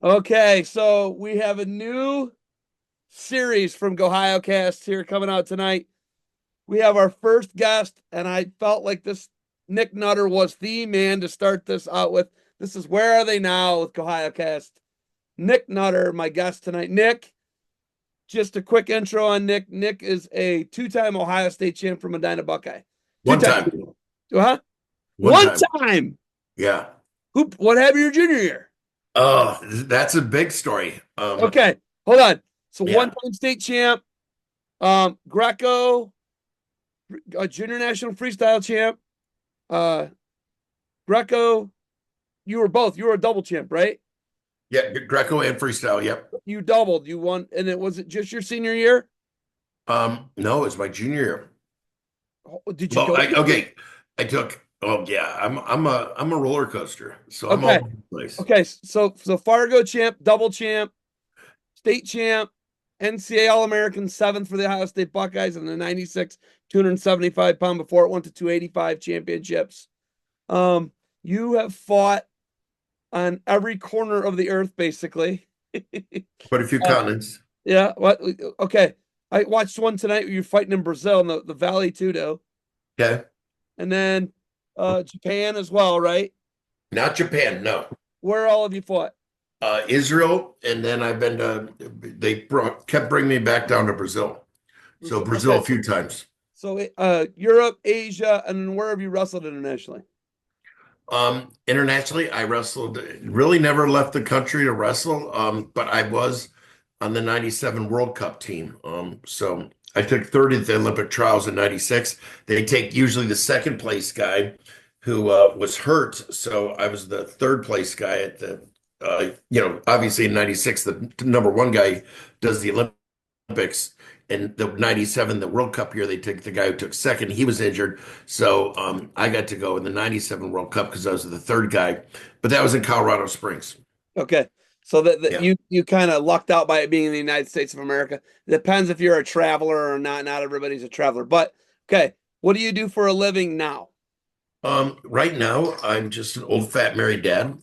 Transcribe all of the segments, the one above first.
Okay, so we have a new series from GOhioCast here coming out tonight. We have our first guest, and I felt like this Nick Nutter was the man to start this out with. This is Where Are They Now with GOhioCast. Nick Nutter, my guest tonight. Nick, just a quick intro on Nick. Nick is a two-time Ohio State champ from Medina Buckeye. One Two-time. time. Huh? One One time. time. Yeah. What happened your junior year? Oh, that's a big story. Okay, hold on. So Yeah. one-time state champ, Greco, junior national freestyle champ, uh, Greco. You were both. You were a double champ, right? Yeah. Greco and freestyle. Yep. You doubled. You won, and it just your senior year. No, it's my junior year. Did you Well, go? okay. I took, oh yeah, I'm a roller coaster. So I'm all Okay. over the place. Okay. So Fargo champ, double champ, state champ, NCAA All American, seventh for the Ohio State Buckeyes in the '96 275 pound before it went to 285 championships. Um, you have fought on every corner of the earth, basically. Quite a few Uh, continents. yeah. What? Okay. I watched one tonight where you're fighting in Brazil in the Valley Tudo, Okay. and then Japan as well, right? Not Japan. No. Where all have you fought? Israel. And then I've been to, kept bringing me back down to Brazil. So Brazil Okay. a few times. So Europe, Asia, and where have you wrestled internationally? Internationally, I wrestled, really never left the country to wrestle, but I was on the 97 World Cup team. So I took third at the Olympic trials in 96. They take usually the second place guy who was hurt. So I was the third place guy at obviously in 96, the number one guy does the Olympics. In the 97, the World Cup year, they took the guy who took second. He was injured. So I got to go in the 97 World Cup because I was the third guy. But that was in Colorado Springs. Okay. So that Yeah. you kind of lucked out by it being in the United States of America. It depends if you're a traveler or not. Not everybody's a traveler. But okay, what do you do for a living now? Right now, I'm just an old fat married dad.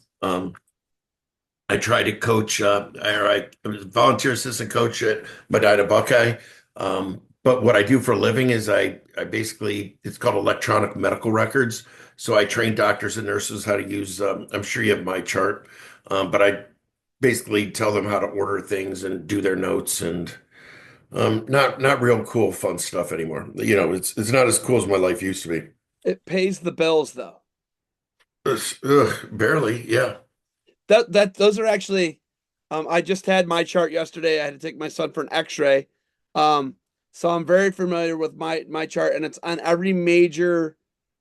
I try to coach, I was a volunteer assistant coach at Medina Buckeye. But what I do for a living is I basically, it's called electronic medical records. So I train doctors and nurses how to use, I'm sure you have my chart, but I basically tell them how to order things and do their notes and not real cool, fun stuff anymore. It's not as cool as my life used to be. It pays the bills though. Barely, yeah. That those are actually I just had my chart yesterday. I had to take my son for an x-ray. Um, so I'm very familiar with my chart, and it's on every major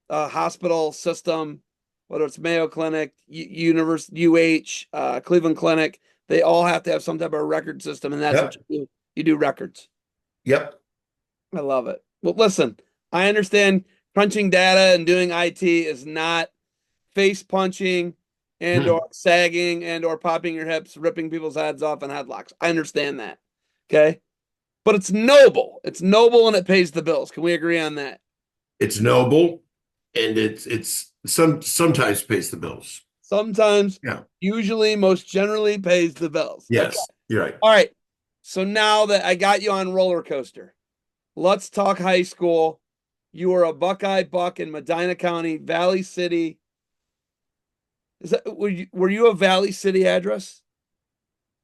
hospital system, whether it's Mayo Clinic, University UH, Cleveland Clinic. They all have to have some type of record system, and that's what Yep, you do. You do records. yep. I love it. Well, listen, I understand crunching data and doing IT is not face punching and Hmm. or sagging and or popping your hips, ripping people's heads off in headlocks. I understand that. Okay. But it's noble. It's noble and it pays the bills. Can we agree on that? It's noble and it's sometimes pays the bills. Sometimes, Yeah. usually, most generally pays the bills. Okay. Yes, you're right. All right. So now that I got you on roller coaster, let's talk high school. You were a Buckeye Buck in Medina County, Valley City. Were you a Valley City address?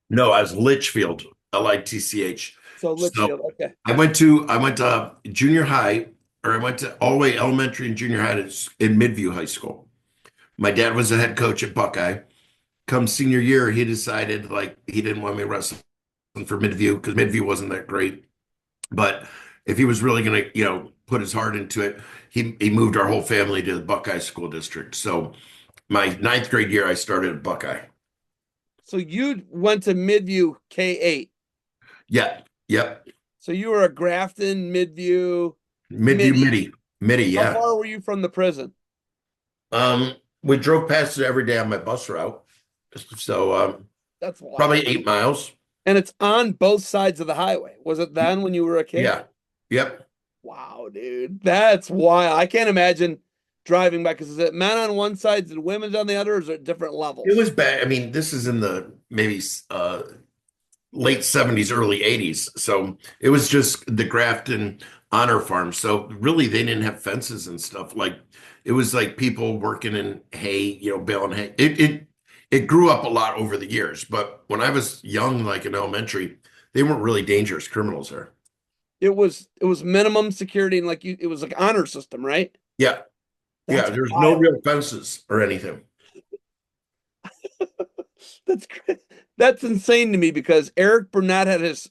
No, I was Litchfield, Litch. So So Litchfield. Okay. I went to junior high, or I went to all the way elementary and junior high in Midview High School. My dad was the head coach at Buckeye. Come senior year, he decided like he didn't want me wrestling for Midview because Midview wasn't that great. But if he was really going to, put his heart into it, he moved our whole family to the Buckeye School District. So my ninth grade year, I started at Buckeye. So you went to Midview K8. Yeah, yep. So you were a Grafton, Midview, Midview Midi. Midi, How yeah. far were you from the prison? We drove past it every day on my bus route. So That's wild. probably 8 miles. And it's on both sides of the highway. Was it then when you were a kid? Yeah. Yep. Wow, dude. That's wild. I can't imagine driving by because is it men on one side and women's on the other, or is it different It levels? was bad. I mean, this is in the maybe late 70s, early 80s. So it was just the Grafton Honor Farm. So really, they didn't have fences and stuff. Like it was like people working in hay, baling hay. It grew up a lot over the years. But when I was young, like in elementary, they weren't really dangerous criminals there. It was minimum security and it was like honor system, right? Yeah, yeah. That's There's no wild. real fences or anything. That's that's insane to me because Eric Burnett had his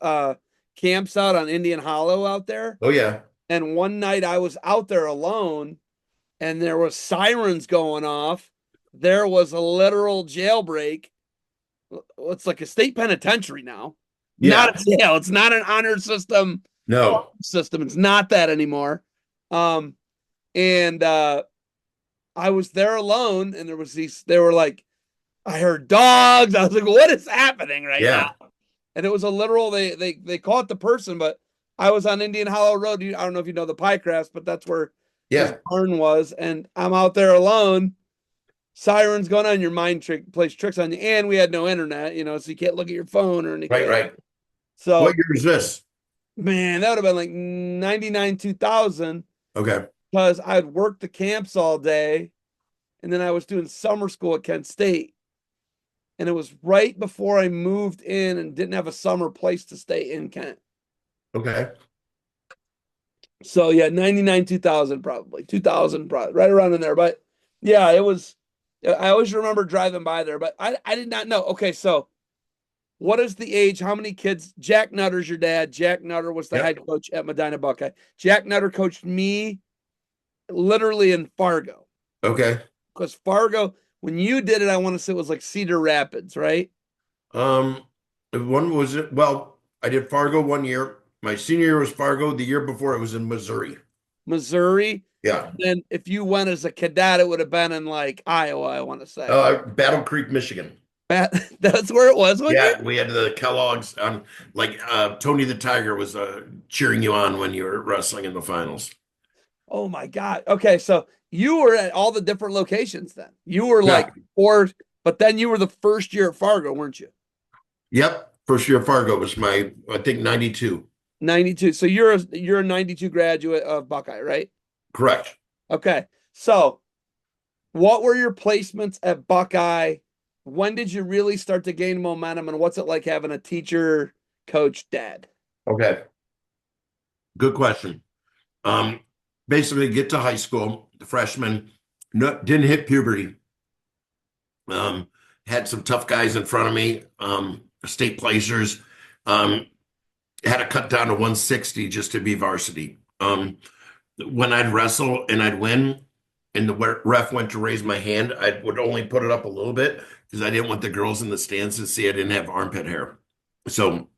camps out on Indian Hollow out there. Oh yeah, And one night I was out there alone and there was sirens going off. There was a literal jailbreak. It's like a state penitentiary now. Not yeah. a jail. It's not an honor system No, system. It's not that anymore. Um, and I was there alone and they were like, I heard dogs. I was like, what is happening right now? yeah, And it was a literal, they caught the person, but I was on Indian Hollow Road. I don't know if you know the pie crafts, but that's where his yeah. barn was. And I'm out there alone. Sirens going on, your mind plays tricks on you. And we had no internet, so you can't look at your phone or anything Right, like right. that. What So, year is this? man, that would have been like 99, 2000 Okay, because I'd worked the camps all day. And then I was doing summer school at Kent State. And it was right before I moved in and didn't have a summer place to stay in Kent. okay. So yeah, 99, 2000 probably. 2000 probably right around in there. But yeah, it was I always remember driving by there, but I did not know. Okay, so what is the age? How many kids? Jack Nutter's your dad. Jack Nutter was the head Yep. coach at Medina Buckeye. Jack Nutter coached me literally in Fargo. Okay. Because Fargo, when you did it, I want to say it was like Cedar Rapids, right? Um, one was it? Well, I did Fargo one year. My senior year was Fargo. The year before it was in Missouri. Missouri. Yeah. Then if you went as a cadet, it would have been in like Iowa, I want to say. Battle Creek, Michigan. That's where it was one year. Yeah, we had the Kellogg's on like Tony the Tiger was cheering you on when you were wrestling in the finals. Oh my God. Okay, so you were at all the different locations then. You were like Yeah. four, but then you were the first year at Fargo, weren't you? Yep. First year Fargo was I think 92. 92. So you're a 92 graduate of Buckeye, right? Correct. Okay. So what were your placements at Buckeye? When did you really start to gain momentum and what's it like having a teacher, coach, dad? Okay. Good question. Um, Basically get to high school, the freshman didn't hit puberty. Um, Had some tough guys in front of me, state placers. Um, Had to cut down to 160 just to be varsity. When I'd wrestle and I'd win, and the ref went to raise my hand, I would only put it up a little bit because I didn't want the girls in the stands to see I didn't have armpit hair. So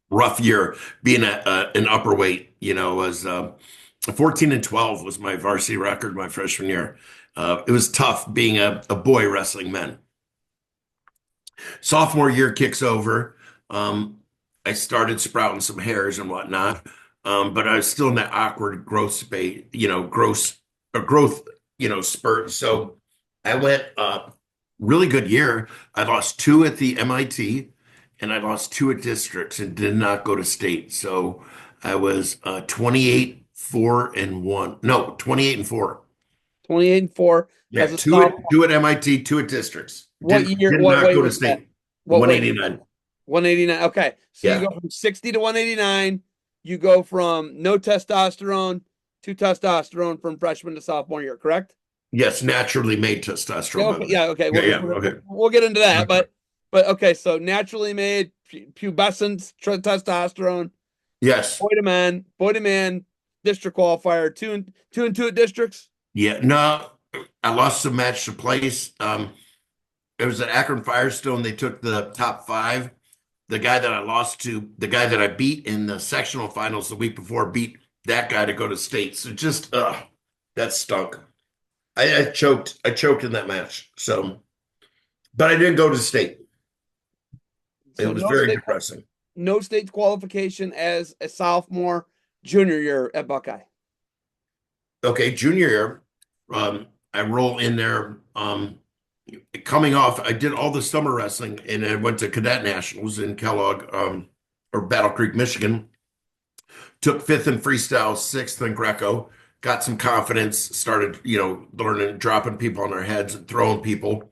rough year being an upper weight, was 14-12 was my varsity record my freshman year. It was tough being a boy wrestling men. Sophomore year kicks over. Um, I started sprouting some hairs and whatnot, but I was still in that awkward growth space, growth, spurt. So I went really good year. I lost two at the MIT, and I lost two at districts, and did not go to state. So I was 28, 4 and 1. No, 28 and 4. 28 and 4 as Yeah, a two at sophomore. two at MIT, two at districts. What year, Did what not weight go to was that? state. What weight was that? 189. 189. Okay. So you Yeah. go from 60 to 189. You go from no testosterone to testosterone from freshman to sophomore year, correct? Yes, naturally made Yeah, testosterone, by okay. the way. Yeah, okay. Yeah, We'll, yeah. we'll, Okay. we'll get into that, Okay. but okay, so naturally made pubescent testosterone, Yes. boy to man, district qualifier, two and two at districts. Yeah. No, I lost some match to place. It was at Akron Firestone. They took the top five. The guy that I lost to, the guy that I beat in the sectional finals the week before, beat that guy to go to state. So just, that stunk. I choked. I choked in that match. So, but I didn't go to state. So It was very depressing. no state qualification as a sophomore, junior year at Buckeye. Okay, junior year, I roll in there. coming off, I did all the summer wrestling and I went to Cadet Nationals in Kellogg, or Battle Creek, Michigan. Took fifth in freestyle, sixth in Greco, got some confidence, started, learning, dropping people on their heads and throwing people.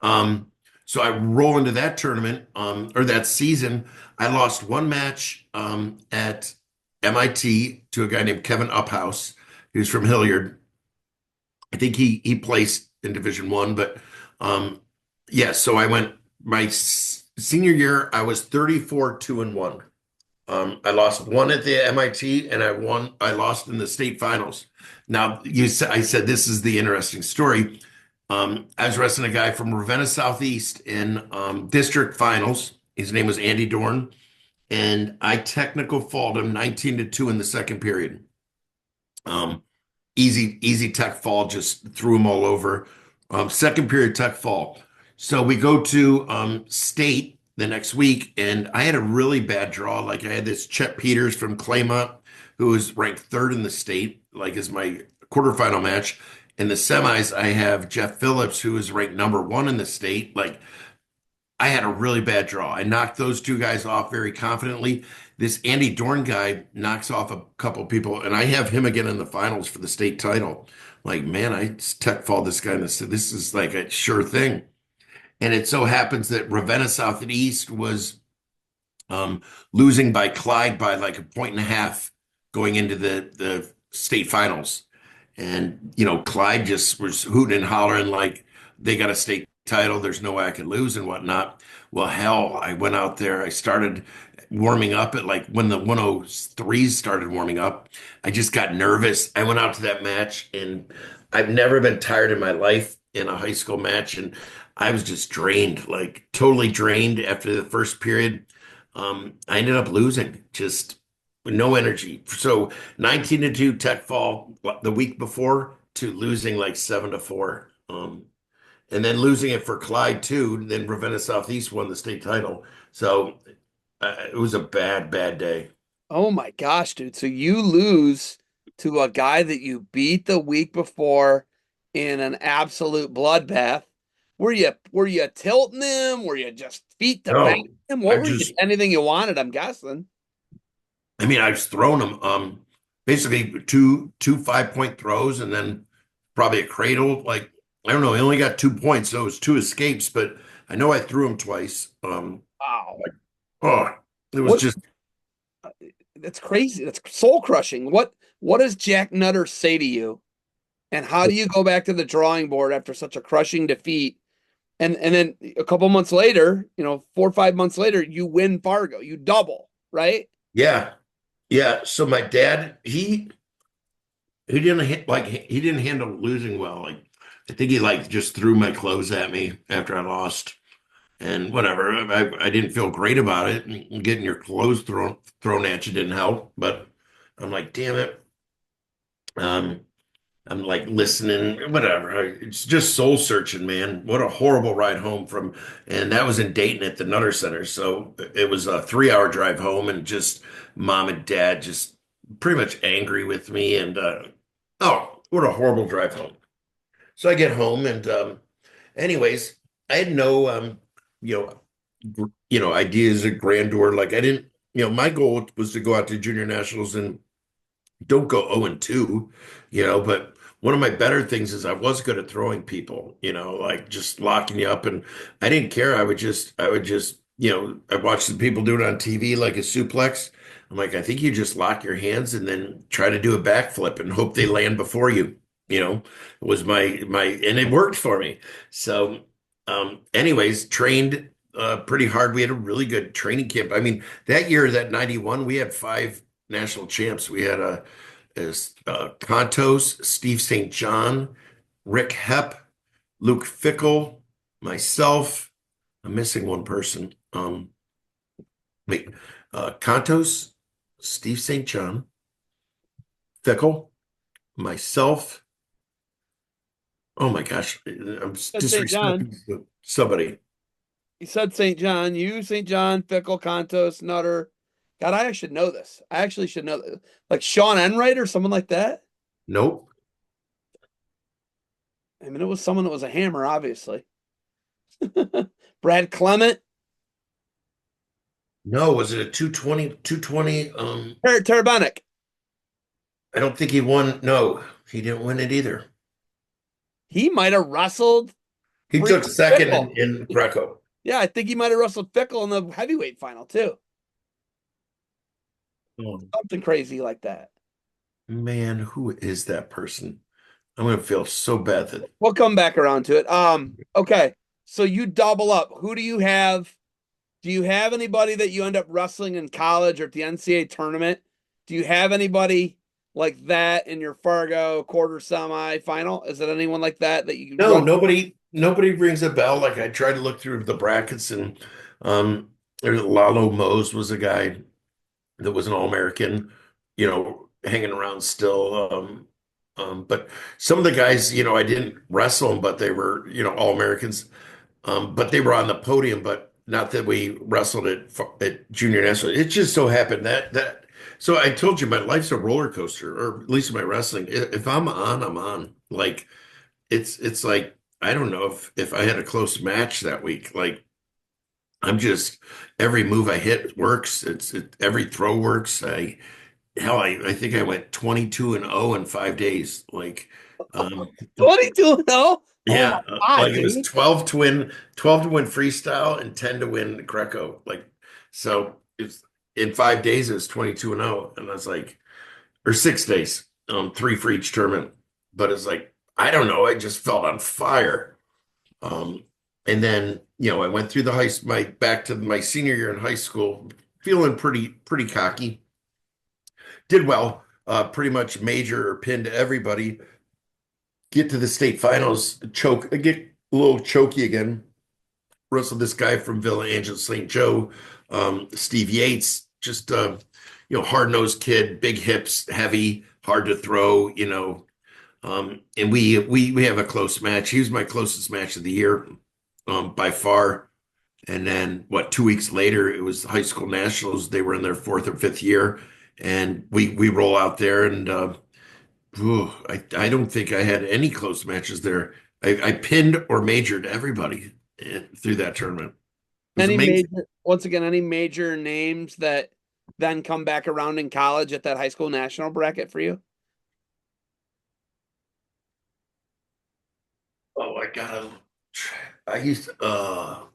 Um, so I roll into that tournament, or that season. I lost one match at MIT to a guy named Kevin Uphouse, who's from Hilliard. I think he placed in Division 1, but um, yeah. So I went my senior year. I was 34-2-1. I lost one at the MIT, and I lost in the state finals. Now I said this is the interesting story. I was wrestling a guy from Ravenna Southeast in district finals. His name was Andy Dorn, and I technical fauled him 19-2 in the second period. Um, easy tech fall, just threw him all over. Second period tech fall. So we go to state the next week, and I had a really bad draw. Like I had this Chet Peters from Claymont, who was ranked third in the state, like is my quarterfinal match. In the semis, I have Jeff Phillips, who is ranked number 1 in the state. Like I had a really bad draw. I knocked those two guys off very confidently. This Andy Dorn guy knocks off a couple people, and I have him again in the finals for the state title. Like, man, I tech fall this guy, and this is like a sure thing. And it so happens that Ravenna South and East was losing by Clyde by like a point and a half going into the state finals. And, Clyde just was hooting and hollering like they got a state title. There's no way I could lose and whatnot. Well, hell, I went out there. I started warming up at like when the 103s started warming up. I just got nervous. I went out to that match and I've never been tired in my life in a high school match. And I was just drained, like totally drained after the first period. I ended up losing, just with no energy. So 19-2 tech fall the week before to losing like 7-4. And then losing it for Clyde too. Then Ravenna Southeast won the state title. So it was a bad day. Oh my gosh, dude. So you lose to a guy that you beat the week before in an absolute bloodbath. Were you tilting him? Were you just feet to back No, him? What I were you just, anything you wanted, I'm guessing. I mean, I've thrown them basically two 5-point throws and then probably a cradle. Like, I don't know, he only got 2 points, so it was two escapes, but I know I threw him twice. Wow. Like, oh, it was What just, that's crazy. That's soul crushing. What does Jack Nutter say to you? And how do you go back to the drawing board after such a crushing defeat? And then a couple months later, 4 or 5 months later, you win Fargo. You double, right? yeah. Yeah. So my dad, he didn't he didn't handle losing well. Like I think he like just threw my clothes at me after I lost and whatever. I didn't feel great about it. And getting your clothes thrown at you didn't help. But I'm like, damn it. Um, I'm like listening, whatever. It's just soul searching, man. What a horrible ride home from, and that was in Dayton at the Nutter Center. So it was a 3-hour drive home, and just mom and dad just pretty much angry with me. And oh, what a horrible drive home. So I get home, and anyways, I had no you know, ideas of grandeur. Like I didn't, my goal was to go out to junior nationals and don't go 0-2, but one of my better things is I was good at throwing people, like just locking you up. And I didn't care. I would just, I watched the people do it on TV like a suplex. I'm like, I think you just lock your hands and then try to do a backflip and hope they land before you, was and it worked for me. So, anyways, trained pretty hard. We had a really good training camp. I mean, that year, that 91, we had 5 national champs. We had Contos, Steve St. John, Rick Hepp, Luke Fickle, myself. I'm missing one person. Wait, Contos, Steve St. John, Fickle, myself. Oh my gosh, I'm Said St. John. disrespecting somebody. He said St. John. You, St. John, Fickle, Contos, Nutter. God, I should know this. I actually should know this. Like Sean Enright or someone like that. Nope. I mean, it was someone that was a hammer, obviously. Brad Clement, No, was it a 220, 220? Terabonic. I don't think he won. No, he didn't win it either. He might have wrestled He took freaking second Fickle. in Greco. Yeah, I think he might have wrestled Fickle in the heavyweight final too. Oh, Something crazy like that. man, who is that person? I'm gonna feel so bad that We'll come back around to it. Okay. So you double up. Who do you have? Do you have anybody that you end up wrestling in college or at the NCAA tournament? Do you have anybody like that in your Fargo quarter semi final? Is it anyone like that that you no, run? nobody rings a bell. Like I tried to look through the brackets and um Lalo Mose was a guy that was an All-American, hanging around still. But some of the guys, I didn't wrestle them, but they were, All-Americans. But they were on the podium, but not that we wrestled at junior national. It just so happened that so I told you my life's a roller coaster, or at least my wrestling. If I'm on, I'm on. Like it's like I don't know if I had a close match that week. Like I'm just every move I hit works. Every throw works. I think I went 22 and 0 in 5 days. Like um 22 0? Oh my yeah, like God, it was dude. 12 to win freestyle and 10 to win Greco. Like so it's in 5 days it was 22 and 0. And I was like, or 6 days, three for each tournament. But it's like, I don't know, I just felt on fire. Um, and then, I went through my back to my senior year in high school, feeling pretty cocky. Did well, pretty much major or pinned everybody. Get to the state finals, get a little choky again. Wrestled this guy from Villa Angela St. Joe, Steve Yates, just hard-nosed kid, big hips, heavy, hard to throw, and we have a close match. He was my closest match of the year, by far. And then 2 weeks later, it was high school nationals. They were in their fourth or fifth year, and we roll out there, and I don't think I had any close matches there. I pinned or majored everybody through that tournament. It was Any amazing. major, once again, any major names that then come back around in college at that high school national bracket for you? Oh,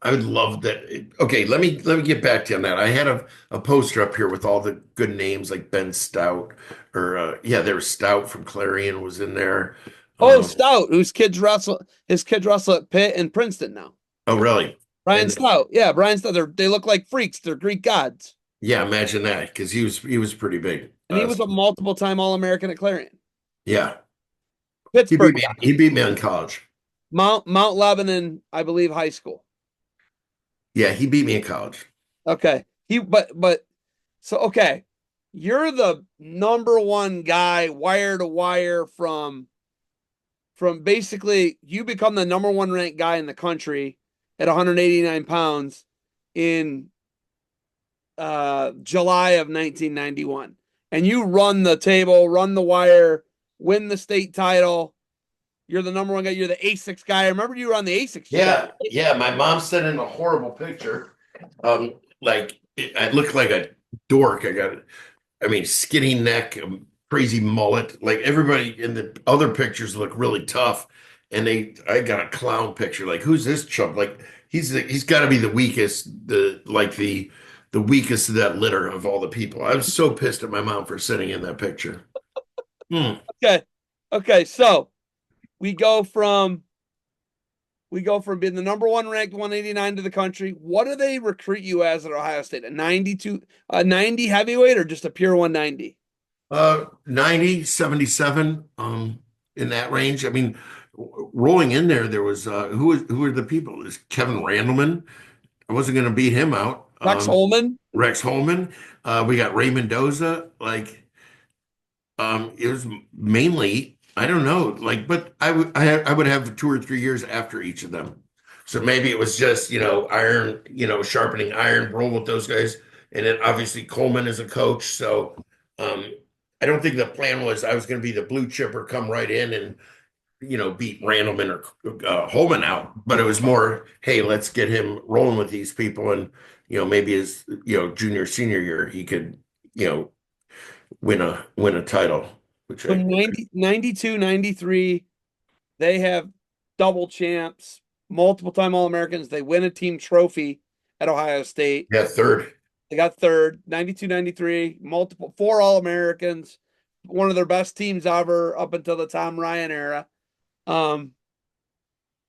I would love that. Okay, let me get back to you on that. I had a poster up here with all the good names like Ben Stout, or yeah, there was Stout from Clarion was in there. Oh, Um, Stout, his kids wrestle at Pitt and Princeton now. oh, really? Brian And Stout. Yeah, Brian Stout. They look like freaks. They're Greek gods. yeah, imagine that because he was pretty big. And he was a multiple time All American at Clarion. Yeah, he Pittsburgh beat me. guy. He beat me in college. Mount Lebanon, I believe, high school. Yeah, he beat me in college. Okay. But so okay. You're the number one guy wire to wire from basically you become the number one ranked guy in the country at 189 pounds in July of 1991. And you run the table, run the wire, win the state title. You're the number one guy. You're the A6 guy. I remember you were on the A6 show. Yeah, yeah. My mom sent in a horrible picture. I looked like a dork. I mean, skinny neck, crazy mullet. Like everybody in the other pictures look really tough, and I got a clown picture. Like, who's this chump? Like, he's got to be the weakest, the weakest of that litter of all the people. I was so pissed at my mom for sending in that picture. Hmm. Okay. Okay. So we go from being the number one ranked 189 to the country. What do they recruit you as at Ohio State? A 92, a 90 heavyweight or just a pure 190? 90, 77, in that range. I mean, rolling in there was who were the people? Is Kevin Randleman? I wasn't going to beat him out. Rex Holman? Rex Holman. We got Ray Mendoza. Like, it was mainly, I don't know, like, but I would have 2 or 3 years after each of them. So maybe it was just, iron, sharpening iron, roll with those guys. And then obviously Coleman is a coach. So um, I don't think the plan was I was going to be the blue chipper, come right in and beat Randleman or Holman out, but it was more, hey, let's get him rolling with these people, and maybe his junior senior year he could you know win a title, which So I 92, 93, they have double champs, multiple time All-Americans. They win a team trophy at Ohio State. yeah third. They got third, 92, 93, multiple, four All-Americans, one of their best teams ever up until the Tom Ryan era. Um,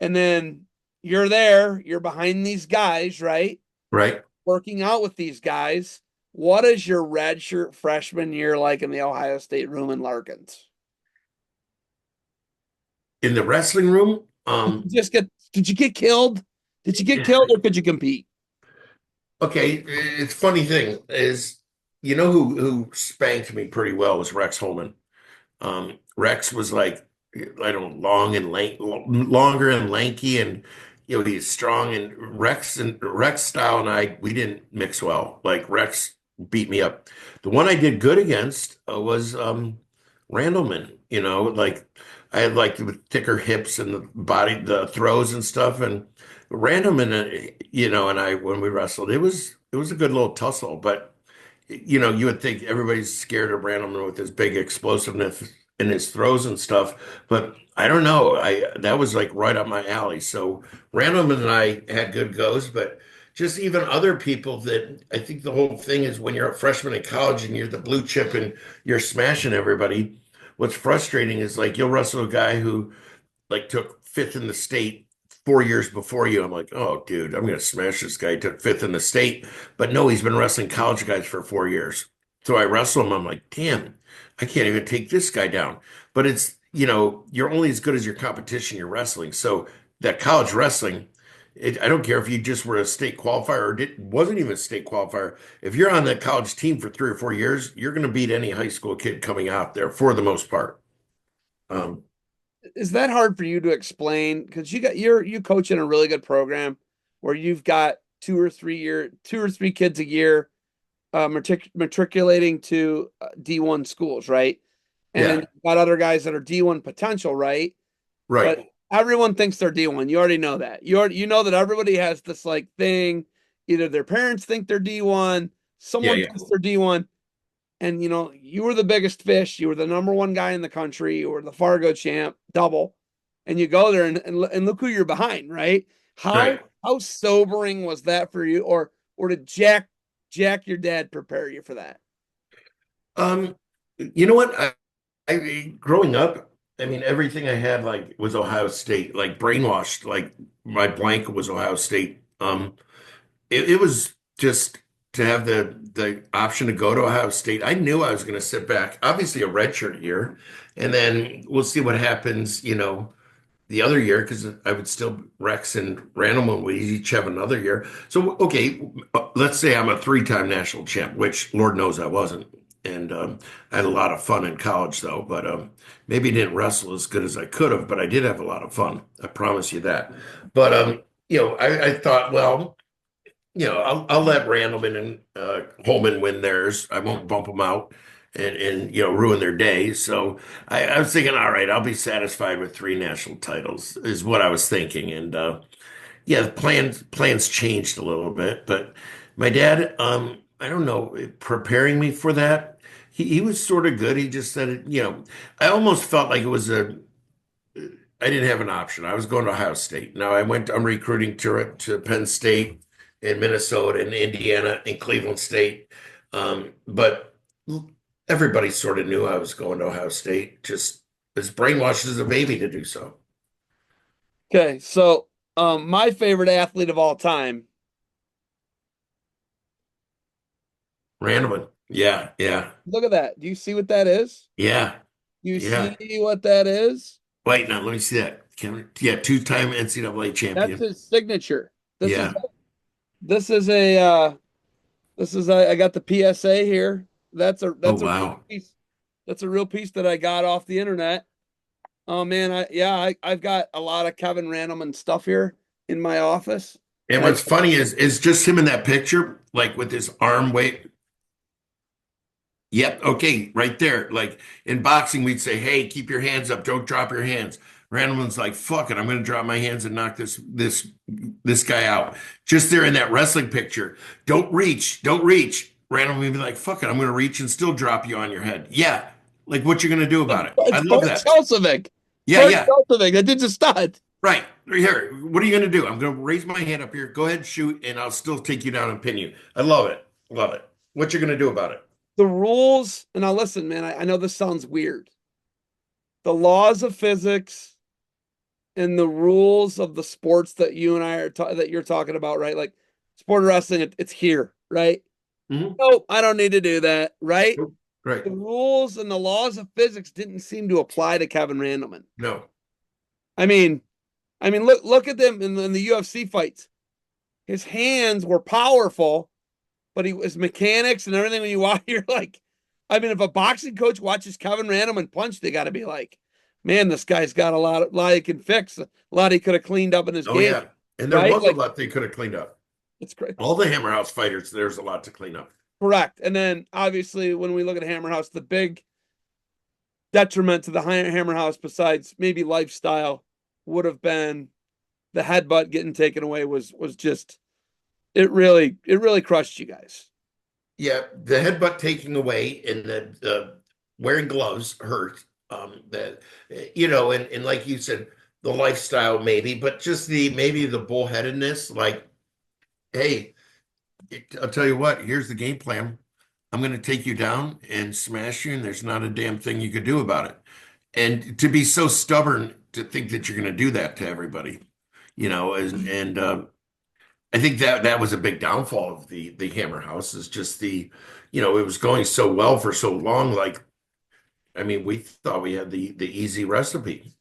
and then you're there, you're behind these guys, right? Right. Working out with these guys. What is your redshirt freshman year like in the Ohio State room in Larkins? In the wrestling room, Did you get killed? Did you get killed or could you compete? okay, it's funny thing is, who spanked me pretty well was Rex Holman. Rex was like, I don't know, longer and lanky, and he's strong. And Rex style and we didn't mix well. Like Rex beat me up. The one I did good against was Randleman. Like I had like the thicker hips and the body, the throws and stuff, and Randleman. And I when we wrestled, it was a good little tussle, but you would think everybody's scared of Randleman with his big explosiveness in his throws and stuff, but I don't know. That was like right up my alley. So Randleman and I had good goes, but just even other people that I think the whole thing is when you're a freshman in college and you're the blue chip and you're smashing everybody. What's frustrating is like you'll wrestle a guy who like took fifth in the state 4 years before you. I'm like, oh, dude, I'm gonna smash this guy. He took fifth in the state, but no, he's been wrestling college guys for 4 years. So I wrestle him. I'm like, damn, I can't even take this guy down. But it's you're only as good as your competition you're wrestling. So that college wrestling, I don't care if you just were a state qualifier or wasn't even a state qualifier. If you're on that college team for 3 or 4 years, you're going to beat any high school kid coming out there for the most part. Um, Is that hard for you to explain? Because you coach in a really good program where you've got 2 or 3 kids a year matriculating to D1 schools, right? And then yeah, you've got other guys that are D1 potential, right? But right. everyone thinks they're D1. You already know that. You know that everybody has this like thing. Either their parents think they're D1, Yeah, someone yeah. thinks they're D1, and you were the biggest fish. You were the number one guy in the country. You were the Fargo champ, double, and you go there and look who you're behind, right? How Right. how sobering was that for you, or did Jack your dad prepare you for that? Um, you know what? Growing up, I mean, everything I had like was Ohio State, like brainwashed. Like my blanket was Ohio State. It was just to have the option to go to Ohio State. I knew I was going to sit back, obviously a redshirt year, and then we'll see what happens. The other year because I would still Rex and Randleman would each have another year. So okay, let's say I'm a three-time national champ, which Lord knows I wasn't, and I had a lot of fun in college though. But maybe didn't wrestle as good as I could have, but I did have a lot of fun. I promise you that. But I thought, well, I'll let Randleman and Holman win theirs. I won't bump them out and ruin their day. So I was thinking, all right, I'll be satisfied with three national titles is what I was thinking. And yeah, the plans changed a little bit, but my dad, I don't know, preparing me for that. He was sort of good. He just said I almost felt like it was I didn't have an option. I was going to Ohio State. Now I'm recruiting to Penn State and Minnesota and Indiana and Cleveland State. But everybody sort of knew I was going to Ohio State, just as brainwashed as a baby to do so. Okay, so my favorite athlete of all time. Random. Yeah, yeah, Look at that. Do you see what that is? yeah, You yeah. see what that is? Wait, now let me see that. Yeah, two-time NCAA That's champion. his signature. This is Yeah. this is a I got the PSA here. Oh, That's a real wow. piece. That's a real piece that I got off the internet. Oh man, I've got a lot of Kevin Randleman stuff here in my office, And and I what's funny is just him in that picture, like with his arm weight. Yep. Okay. Right there. Like in boxing, we'd say, hey, keep your hands up. Don't drop your hands. Randleman's like, fuck it, I'm gonna drop my hands and knock this guy out. Just there in that wrestling picture. Don't reach, don't reach. Randleman would be like, fuck it, I'm gonna reach and still drop you on your head. Yeah. Like what you gonna do about it? I It's love Bart that. Selsovic. Yeah, Bart yeah. Selsovic. That dude's a stud. Right. Right here. What are you gonna do? I'm gonna raise my hand up here. Go ahead, shoot, and I'll still take you down and pin you. I love it. Love it. What you gonna do about it? The rules, and now listen, man, I know this sounds weird. The laws of physics and the rules of the sports that you and I that you're talking about, right? Like sport of wrestling, it's here, right? Hmm. No, I don't need to do that, right? Right. The rules and the laws of physics didn't seem to apply to Kevin Randleman. No. I mean, look at them in the UFC fights. His hands were powerful, but his mechanics and everything. When you watch, you're like, I mean, if a boxing coach watches Kevin Randleman punch, they got to be like, man, this guy's got a lot he can fix, a lot he could have cleaned up in his Oh game, yeah. And there right? was a Like lot they could have cleaned up. it's great. All the Hammer House fighters, there's a lot to clean up. Correct. And then obviously when we look at Hammer House, the big detriment to the Hammer House, besides maybe lifestyle, would have been the headbutt getting taken away. Was just it really crushed you guys. Yeah, the headbutt taking away and the wearing gloves hurt. That and like you said, the lifestyle maybe, but just the maybe the bullheadedness. Like, hey, I'll tell you what. Here's the game plan. I'm going to take you down and smash you, and there's not a damn thing you could do about it. And to be so stubborn to think that you're going to do that to everybody, and I think that was a big downfall of the Hammer House is just it was going so well for so long. Like, I mean, we thought we had the easy recipe.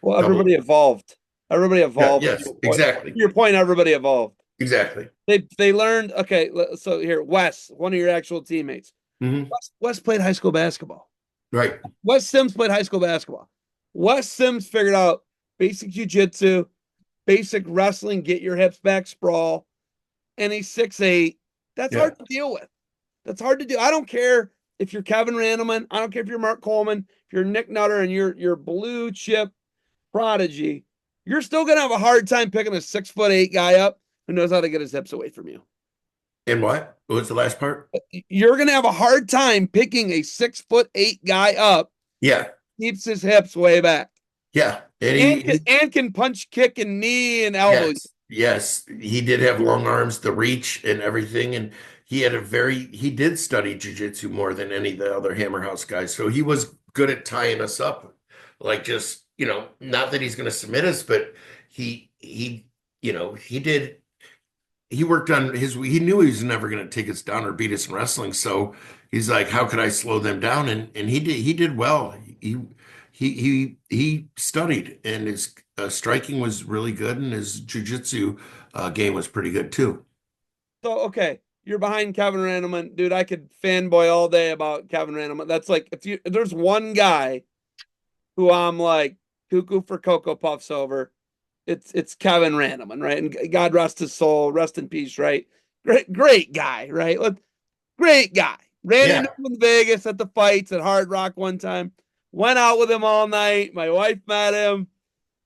Well, Couple, everybody evolved. Everybody yeah, evolved. yes, exactly, Your point, everybody evolved. exactly. They learned. Okay, so here, Wes, one of your actual teammates. Hmm. Wes played high school basketball. Right. Wes Sims played high school basketball. Wes Sims figured out basic jujitsu, basic wrestling, get your hips back, sprawl, and he's 6'8". That's Yeah. hard to deal with. That's hard to do. I don't care if you're Kevin Randleman. I don't care if you're Mark Coleman. If you're Nick Nutter and you're blue chip prodigy, you're still gonna have a hard time picking a 6'8" guy up who knows how to get his hips away from you. And what? What's the last part? You're gonna have a hard time picking a 6'8" guy up, Yeah. keeps his hips way back, Yeah. And and can punch, kick, and knee and elbow. yes, yes, he did have long arms, the reach and everything, and he did study jujitsu more than any of the other Hammer House guys. So he was good at tying us up, like just not that he's going to submit us, but he did. He worked on he knew he was never going to take us down or beat us in wrestling. So he's like, how could I slow them down? And he did well. He studied and his striking was really good and his jujitsu game was pretty good too. So okay, you're behind Kevin Randleman, dude. I could fanboy all day about Kevin Randleman. That's like if there's one guy who I'm like cuckoo for Cocoa Puffs over, it's Kevin Randleman, right? And God rest his soul, rest in peace, right? Great guy, right? Great guy. Ran Yeah. into him in Vegas at the fights at Hard Rock one time. Went out with him all night. My wife met him.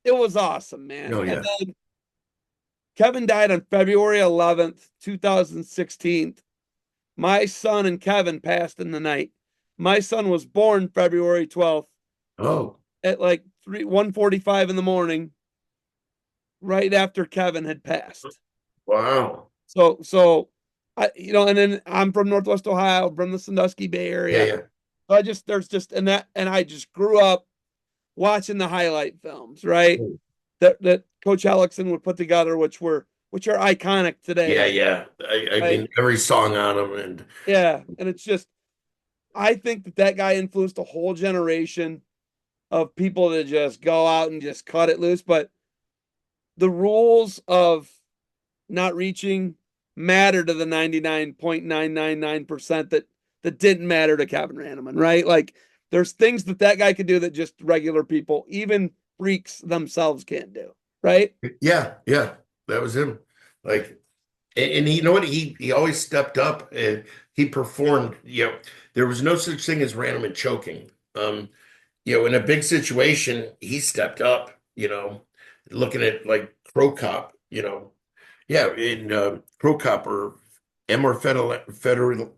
It was awesome, man. Oh And yeah. then Kevin died on February 11th, 2016. My son and Kevin passed in the night. My son was born February 12th Oh, at like 1:45 in the morning, right after Kevin had passed. wow. So and then I'm from Northwest Ohio, from the Sandusky Bay Yeah, Area. yeah. So and I just grew up watching the highlight films, right? That Coach Aleckson would put together, which are iconic Yeah, today. yeah. I Right? mean, every song on them, and Yeah, and it's just I think that guy influenced a whole generation of people to just go out and just cut it loose. But the rules of not reaching matter to the 99.999% that didn't matter to Kevin Randleman, right? Like there's things that guy could do that just regular people, even freaks themselves can't do, right? yeah, yeah, that was him. Like, and you know what? He always stepped up and he performed. There was no such thing as random and choking. In a big situation, he stepped up you know, looking at like Crow Cop, yeah, in Crow Cop or Emor Fedor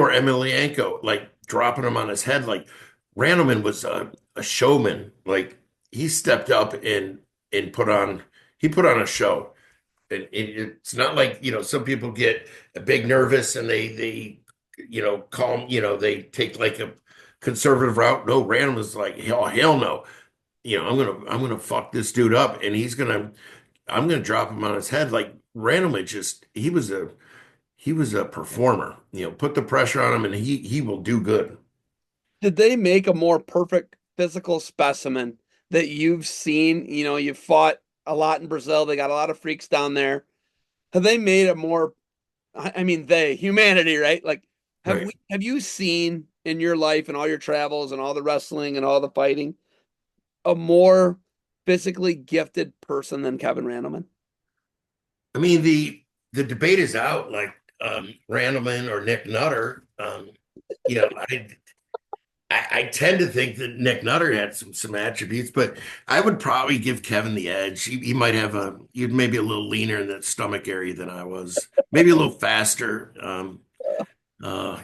Emelianenko, like dropping him on his head. Like Randleman was a showman. Like he stepped up and put on a show. And it's not like, some people get a big nervous and they calm, they take like a conservative route. No, Randleman was like, hell no. I'm gonna fuck this dude up, and I'm gonna drop him on his head. Like Randleman just he was a performer. Put the pressure on him, and he will do good. Did they make a more perfect physical specimen that you've seen? You've fought a lot in Brazil. They got a lot of freaks down there. Have they made a more, I mean, humanity, right? Like, Right. have you seen in your life and all your travels and all the wrestling and all the fighting a more physically gifted person than Kevin Randleman? I mean, the debate is out, like Randleman or Nick Nutter. You know, I, I tend to think that Nick Nutter had some attributes, but I would probably give Kevin the edge. He might have he'd maybe a little leaner in that stomach area than I was, maybe a little faster.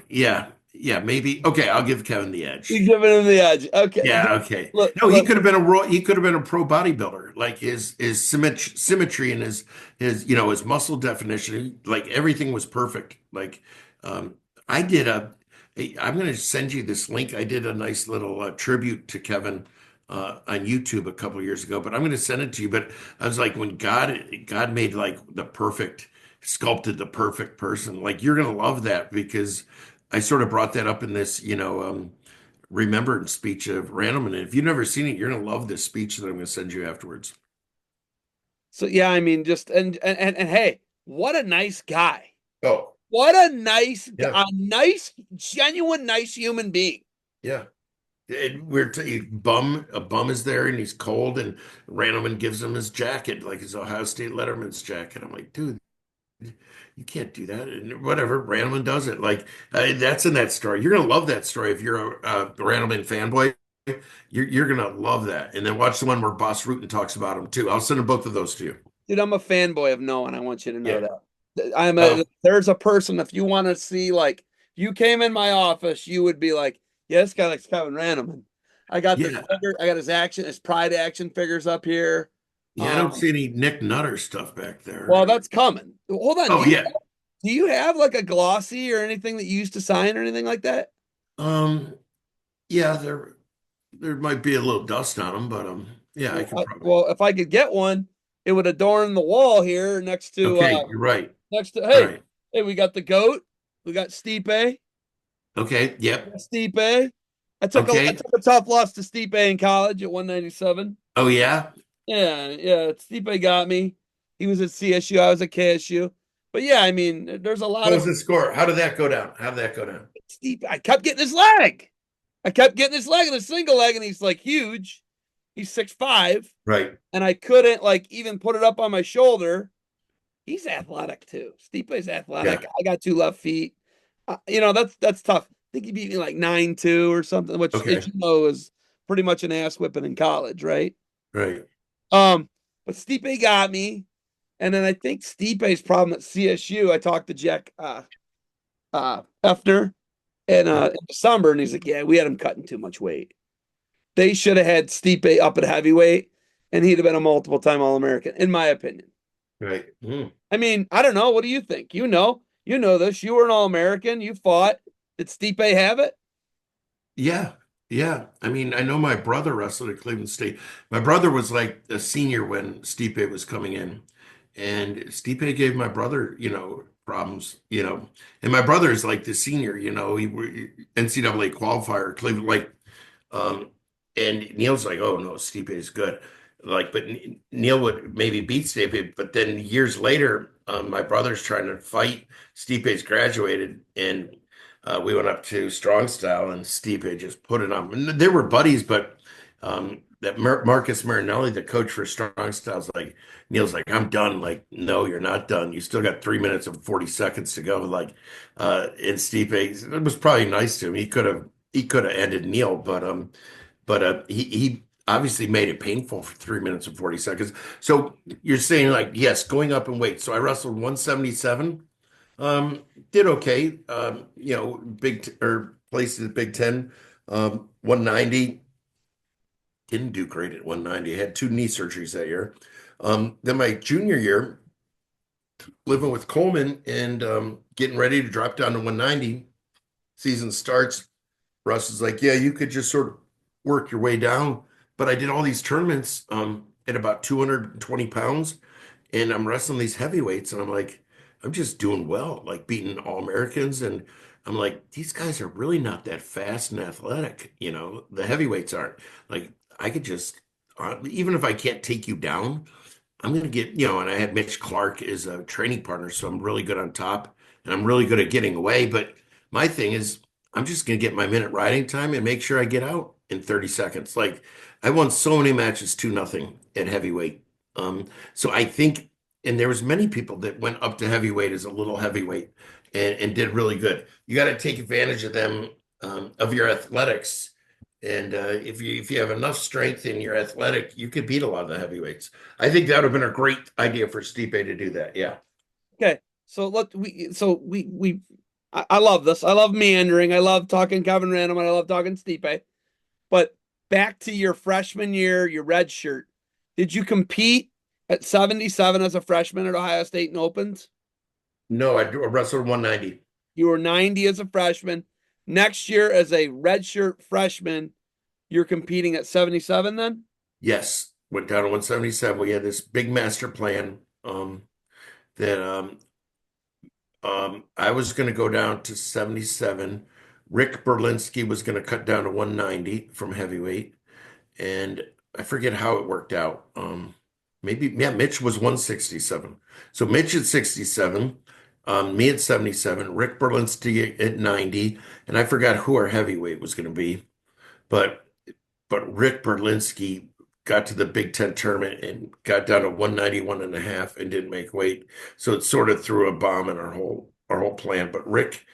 Yeah, yeah, maybe. Okay, I'll give Kevin the edge. You giving him the edge. Okay. Yeah, okay. Look, No, he look, could have been he could have been a pro bodybuilder. Like his symmetry and his muscle definition, like everything was perfect. Like I did I'm going to send you this link. I did a nice little tribute to Kevin on YouTube a couple years ago, but I'm going to send it to you. But I was like, when God made like sculpted the perfect person, like you're going to love that because I sort of brought that up in this, remembrance speech of Randleman. And if you've never seen it, you're gonna love this speech that I'm gonna send you afterwards. so yeah, I mean, just and hey, what a nice guy. Oh, What a nice, yeah, a nice, genuine, nice human being. yeah. And a bum is there and he's cold, and Randleman gives him his jacket, like his Ohio State Letterman's jacket. I'm like, dude, you can't do that. And whatever, Randleman does it. Like that's in that story. You're gonna love that story if you're a Randleman fanboy. You're gonna love that. And then watch the one where Boss Rutan talks about him too. I'll send both of those to you. Dude, I'm a fanboy of Noah, I want you to know Yeah. that. Um, There's a person, if you want to see, like, if you came in my office, you would be like, yeah, this guy likes Kevin Randleman. yeah. I got his Pride action figures up here. Yeah, I don't Um, see any Nick Nutter stuff back well, there. that's coming. Hold on. Oh yeah. Do you have like a glossy or anything that you used to sign or anything like that? Um, yeah, there might be a little dust on them, but yeah, I could probably. Well, if I could get one, it would adorn the wall here Okay, you're right. next to All hey, right. hey, we got the goat, we got Stipe, Okay, yep. Stipe. I Okay. took a tough loss to Stipe in college at 197. Oh yeah. Yeah, Stipe got me. He was at CSU, I was at KSU. But yeah, I mean, there's a lot What was of the score? How did that go down? How did that go down? Stipe. I kept getting his leg. I kept getting his leg in a single leg, and he's like huge. He's 6'5", Right. and I couldn't like even put it up on my shoulder. He's athletic too. Stipe's Yeah. athletic. I got two left feet. That's tough. I think he beat me like 9-2 or something, which Okay. is pretty much an ass whipping in college, right? Right. Um, but Stipe got me, and then I think Stipe's problem at CSU. I talked to Jack Hefner in December, and he's like, "Yeah, we had him cutting too much weight. They should have had Stipe up at heavyweight, and he'd have been a multiple time All American, in my opinion." Right. I mean, I don't know. What do you think? You know this. You were an All American. You fought. Did Stipe have it? Yeah. Yeah. I mean, I know my brother wrestled at Cleveland State. My brother was like a senior when Stipe was coming in. And Stipe gave my brother, problems, And my brother is like the senior, NCAA qualifier, Cleveland, like, um, and Neil's like, oh no, Stipe is good. Like, but Neil would maybe beat Stipe, but then years later, my brother's trying to fight. Stipe's graduated, and we went up to Strong Style, and Stipe just put it on. And they were buddies, but that Marcus Marinelli, the coach for Strong Style's like, Neil's like, I'm done. Like, no, you're not done. You still got 3 minutes and 40 seconds to go. Like, and Stipe, it was probably nice to him. He could have ended Neil, but he obviously made it painful for 3 minutes and 40 seconds. So you're saying like, yes, going up in weight. So I wrestled 177. Did okay. Or placed in the Big Ten. 190. Didn't do great at 190. I had two knee surgeries that year. Then my junior year, living with Coleman and getting ready to drop down to 190. Season starts. Russ is like, yeah, you could just sort of work your way down. But I did all these tournaments at about 220 pounds, and I'm wrestling these heavyweights, and I'm like, I'm just doing well, like beating all Americans. And I'm like, these guys are really not that fast and athletic. The heavyweights aren't. Like, I could just, even if I can't take you down, I'm going to and I had Mitch Clark as a training partner, so I'm really good on top and I'm really good at getting away. But my thing is, I'm just going to get my minute riding time and make sure I get out in 30 seconds. Like I won so many matches 2-0 at heavyweight. So I think, and there was many people that went up to heavyweight as a little heavyweight and did really good. You got to take advantage of them, of your athletics. And if you have enough strength and you're athletic, you could beat a lot of the heavyweights. I think that would have been a great idea for Stipe to do that. Yeah. Okay, so let we so we I love this. I love meandering. I love talking Kevin Random, and I love talking Stipe. But back to your freshman year, your red shirt. Did you compete at 77 as a freshman at Ohio State in opens? No, I wrestled 190. You were 90 as a freshman. Next year, as a redshirt freshman, you're competing at 77 then? Yes, went down to 177. We had this big master plan that I was going to go down to 77. Rick Berlinski was going to cut down to 190 from heavyweight. And I forget how it worked out. Maybe, yeah, Mitch was 167. So Mitch at 67, me at 77, Rick Berlinski at 90, and I forgot who our heavyweight was going to be. But Rick Berlinski got to the Big Ten tournament and got down to 191 and a half and didn't make weight. So it sort of threw a bomb in our whole plan. But Rick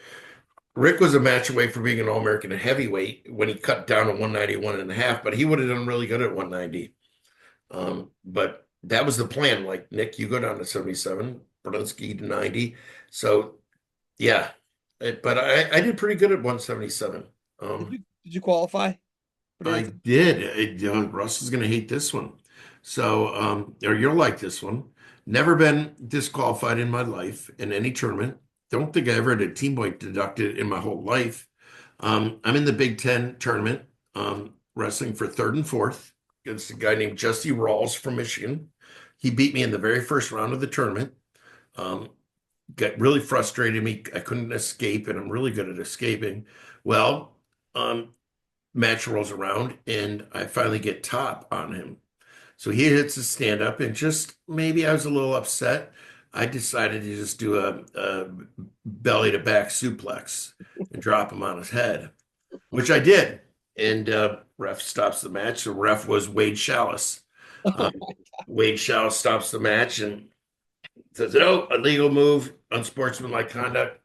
was a match away from being an All-American at heavyweight when he cut down to 191 and a half, but he would have done really good at 190. But that was the plan. Like, Nick, you go down to 77, Berlinski to 90. So, yeah. But I did pretty good at 177. Did you qualify for the I NCAA? did. Russ is going to hate this one. So, or you'll like this one. Never been disqualified in my life in any tournament. Don't think I ever had a team point deducted in my whole life. I'm in the Big Ten tournament, wrestling for third and fourth against a guy named Jesse Rawls from Michigan. He beat me in the very first round of the tournament. Um, Got really frustrated me. I couldn't escape, and I'm really good at escaping. Well, um, match rolls around, and I finally get top on him. So he hits a stand up, and just maybe I was a little upset. I decided to just do a belly to back suplex and drop him on his head, which I did. And ref stops the match. The ref was Wade Shallis. Oh, Um, Wade Shallis stops the match and says, "No, illegal move, unsportsmanlike conduct."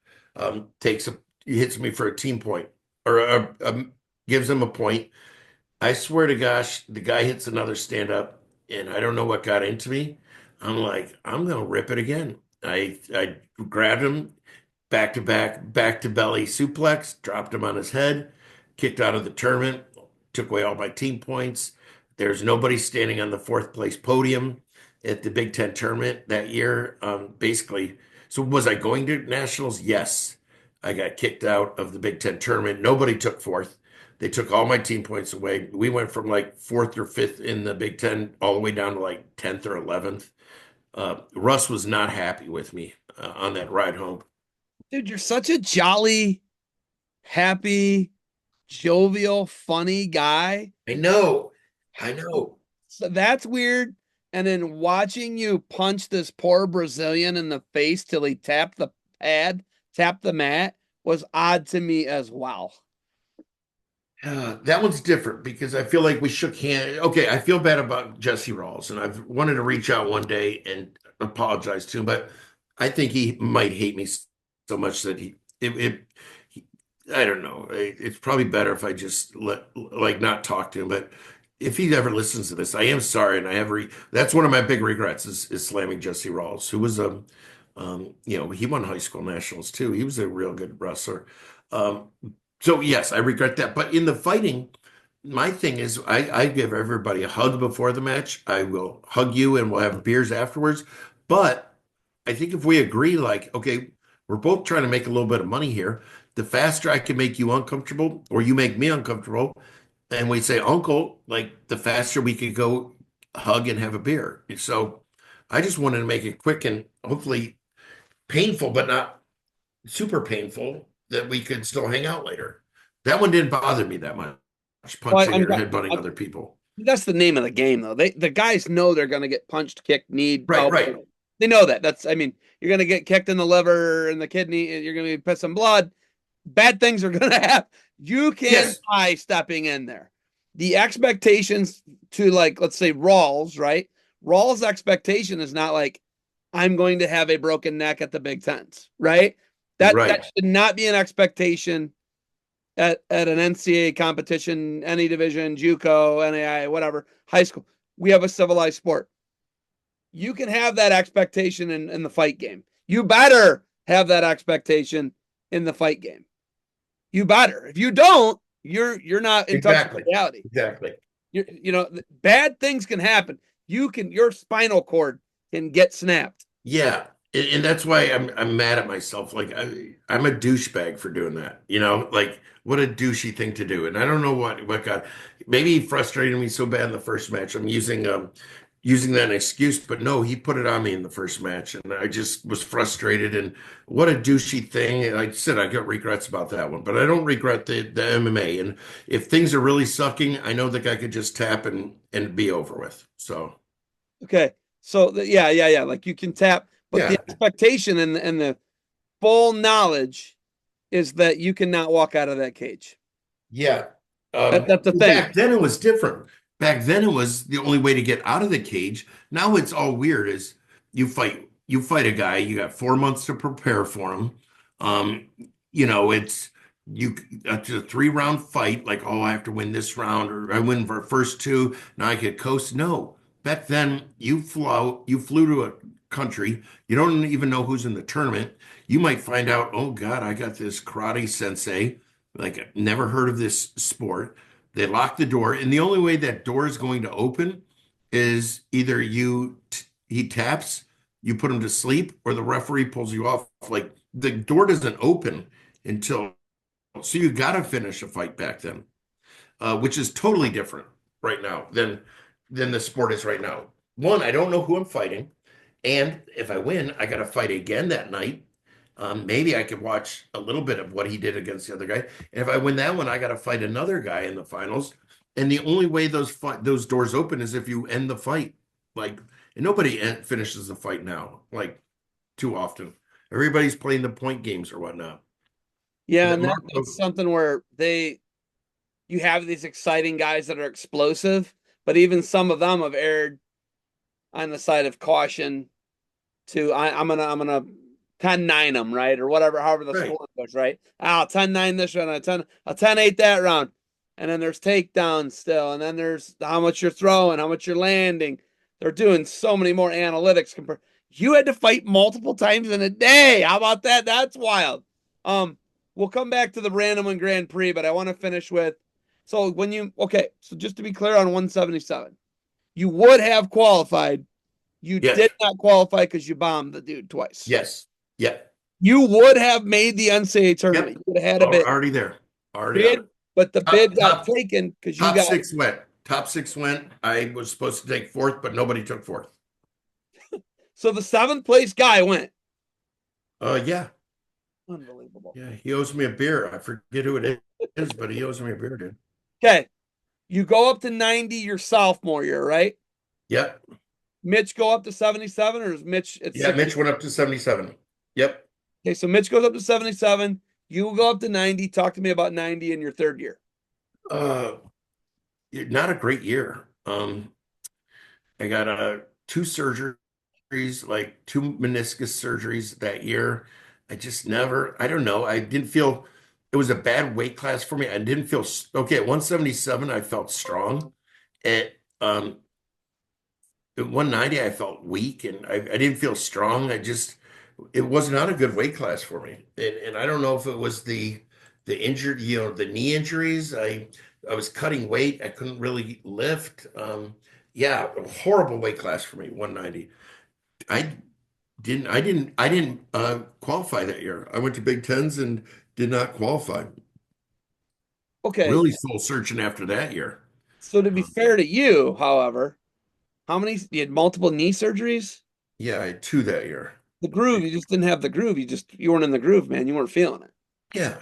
He hits me for a team point or gives him a point. I swear to gosh, the guy hits another stand up, and I don't know what got into me. I'm like, I'm gonna rip it again. I grabbed him, back to belly suplex, dropped him on his head, kicked out of the tournament, took away all my team points. There's nobody standing on the fourth place podium at the Big Ten tournament that year. Basically, so was I going to nationals? Yes. I got kicked out of the Big Ten tournament. Nobody took fourth. They took all my team points away. We went from like fourth or fifth in the Big Ten all the way down to like 10th or 11th. Russ was not happy with me on that ride home. dude, you're such a jolly, happy, jovial, funny guy. I know. I know. So that's weird. And then watching you punch this poor Brazilian in the face till he tapped the pad, tapped the mat was odd to me as well. That one's different because I feel like we shook hands. Okay, I feel bad about Jesse Rawls, and I've wanted to reach out one day and apologize to him, but I think he might hate me so much that he I don't know. It's probably better if I just let like not talk to him. But if he ever listens to this, I am sorry, and I have that's one of my big regrets is slamming Jesse Rawls, who was he won high school nationals too. He was a real good wrestler. Um, so yes, I regret that. But in the fighting, my thing is I give everybody a hug before the match. I will hug you and we'll have beers afterwards. But I think if we agree, like, okay, we're both trying to make a little bit of money here. The faster I can make you uncomfortable or you make me uncomfortable, and we say uncle, like the faster we could go hug and have a beer. So I just wanted to make it quick and hopefully painful, but not super painful that we could still hang out later. That one didn't bother me that much, Well, punching or headbutting I'm, other people. that's the name of the game, though. The guys know they're going to get punched, kicked, kneed, Right, right. elbowed. They know that. I mean, you're going to get kicked in the liver and the kidney, and you're going to be pissing blood. Bad things are going to happen. You can Yes, die stepping in there. The expectations to, like, let's say Rawls, right? Rawls' expectation is not like, I'm going to have a broken neck at the Big Tens, right? That right. should not be an expectation at an NCAA competition, any division, JUCO, NAI, whatever, high school. We have a civilized sport. You can have that expectation in the fight game. You better have that expectation in the fight game. You better. If you don't, you're not in touch with Exactly. reality. Exactly. Bad things can happen. Your spinal cord can get snapped. Yeah. And that's why I'm mad at myself. Like I'm a douchebag for doing that. Like what a douchey thing to do. And I don't know what got maybe he frustrated me so bad in the first match. I'm using that excuse, but no, he put it on me in the first match, and I just was frustrated. And what a douchey thing! And I said I got regrets about that one, but I don't regret the MMA. And if things are really sucking, I know the guy could just tap and be over with. So Okay. So yeah. Like you can tap, but the yeah, expectation and the full knowledge is that you cannot walk out of that cage. yeah. That's the thing. Back then it was different. Back then it was the only way to get out of the cage. Now it's all weird. Is you fight a guy, you got 4 months to prepare for him. Um, it's you it's a 3 round fight, like, oh, I have to win this round, or I win for first two, now I could coast. No. Back then you flew to a country, you don't even know who's in the tournament. You might find out, oh God, I got this karate sensei, like never heard of this sport. They lock the door, and the only way that door is going to open is either he taps, you put him to sleep, or the referee pulls you off. Like the door doesn't open until, so you got to finish a fight back then, which is totally different right now than the sport is right now. One, I don't know who I'm fighting, and if I win, I got to fight again that night. Maybe I could watch a little bit of what he did against the other guy. And if I win that one, I got to fight another guy in the finals. And the only way those doors open is if you end the fight. Like, and nobody finishes the fight now, like too often. Everybody's playing the point games or whatnot. Yeah, That and that's Marco, something where you have these exciting guys that are explosive, but even some of them have erred on the side of caution to I'm gonna 10-9 them, right? Or whatever, however the right? score goes, right? I'll 10-9 this round, I'll 10-8 that round. And then there's takedowns still, and then there's how much you're throwing, how much you're landing. They're doing so many more analytics compared. You had to fight multiple times in a day. How about that? That's wild. Um, we'll come back to the random and Grand Prix, but I want to finish with so so just to be clear on 177, you would have qualified. You Yes, did not qualify because you bombed the dude twice. yes, yeah, You would have made the NCAA tournament. yep. You would have had a bid. Already there, already on it. Bid, but the Top, bid got top, taken because you top got six went. Top six went. I was supposed to take fourth, but nobody took fourth. so the seventh place guy went. Yeah. Unbelievable. Yeah, he owes me a beer. I forget who it is, but he owes me a beer, dude. Okay. You go up to 90 your sophomore year, right? Yep. Mitch go up to 77, or is Mitch at Yeah, 60? Mitch went up to 77. Yep. Okay, so Mitch goes up to 77. You go up to 90. Talk to me about 90 in your third year. Uh, not a great year. I got two surgeries, like two meniscus surgeries that year. I don't know. I didn't feel it was a bad weight class for me. I didn't feel okay at 177. I felt strong, At 190, I felt weak and I didn't feel strong. It was not a good weight class for me. And I don't know if it was the injured, the knee injuries. I was cutting weight. I couldn't really lift. Yeah, a horrible weight class for me, 190. I I didn't qualify that year. I went to Big Tens and did not qualify. Okay, Really soul searching after that year. so to be Um, fair to you, however, how many you had multiple knee surgeries? yeah, I had two that year. The groove, you just didn't have the groove. You weren't in the groove, man. You weren't feeling it. Yeah,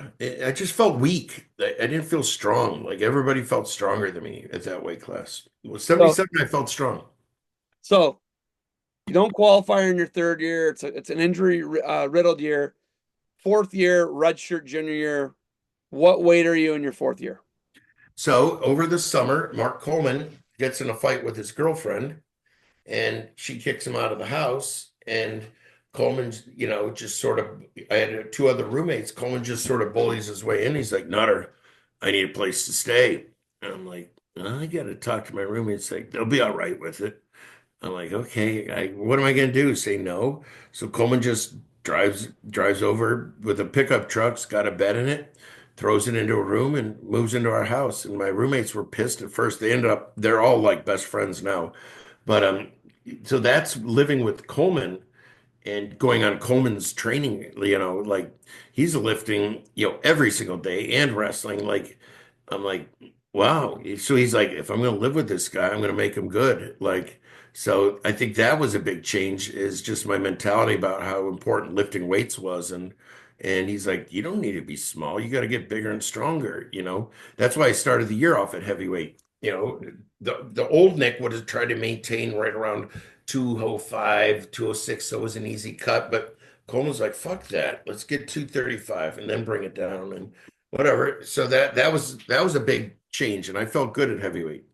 I just felt weak. I didn't feel strong. Like everybody felt stronger than me at that weight class. Well, So 77, I felt strong. so you don't qualify in your third year. It's an injury riddled year. Fourth year, redshirt junior year. What weight are you in your fourth year? So over the summer, Mark Coleman gets in a fight with his girlfriend and she kicks him out of the house. And Coleman's, just sort of, I had two other roommates. Coleman just sort of bullies his way in. He's like, Nutter, I need a place to stay. And I'm like, I got to talk to my roommates. Like, they'll be all right with it. I'm like, okay, what am I going to do? Say no? So Coleman just drives over with a pickup truck's got a bed in it, throws it into a room, and moves into our house. And my roommates were pissed at first. They're all like best friends now. But so that's living with Coleman and going on Coleman's training, like he's lifting, every single day and wrestling. Like, I'm like, wow. So he's like, if I'm going to live with this guy, I'm going to make him good. Like, so I think that was a big change is just my mentality about how important lifting weights was. And he's like, you don't need to be small. You got to get bigger and stronger. That's why I started the year off at heavyweight. The old Nick would have tried to maintain right around 205, 206, so it was an easy cut. But Coleman's like, fuck that. Let's get 235 and then bring it down and whatever. So that was a big change, and I felt good at heavyweight.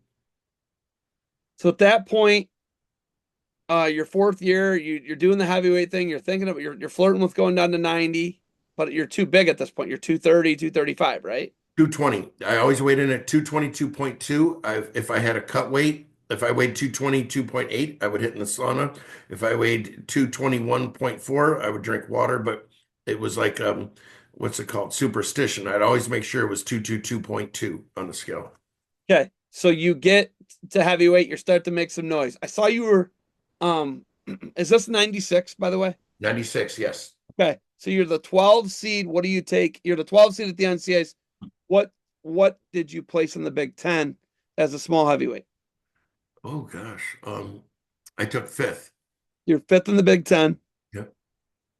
So at that point, your fourth year, you're doing the heavyweight thing. You're thinking of you're flirting with going down to 90, but you're too big at this point. You're 230, 235, right? 220. I always weighed in at 222.2. If I had a cut weight, if I weighed 222.8, I would hit in the sauna. If I weighed 221.4, I would drink water, but it was like what's it called? Superstition. I'd always make sure it was 222.2 on the scale. Okay. So you get to heavyweight, you start to make some noise. I saw you were is this 96, by the way? 96, yes. Okay. So you're the 12 seed. What do you take? You're the 12 seed at the NCAAs. What what did you place in the Big Ten as a small heavyweight? Oh gosh. I took fifth. You're fifth in the Big Ten. Yep.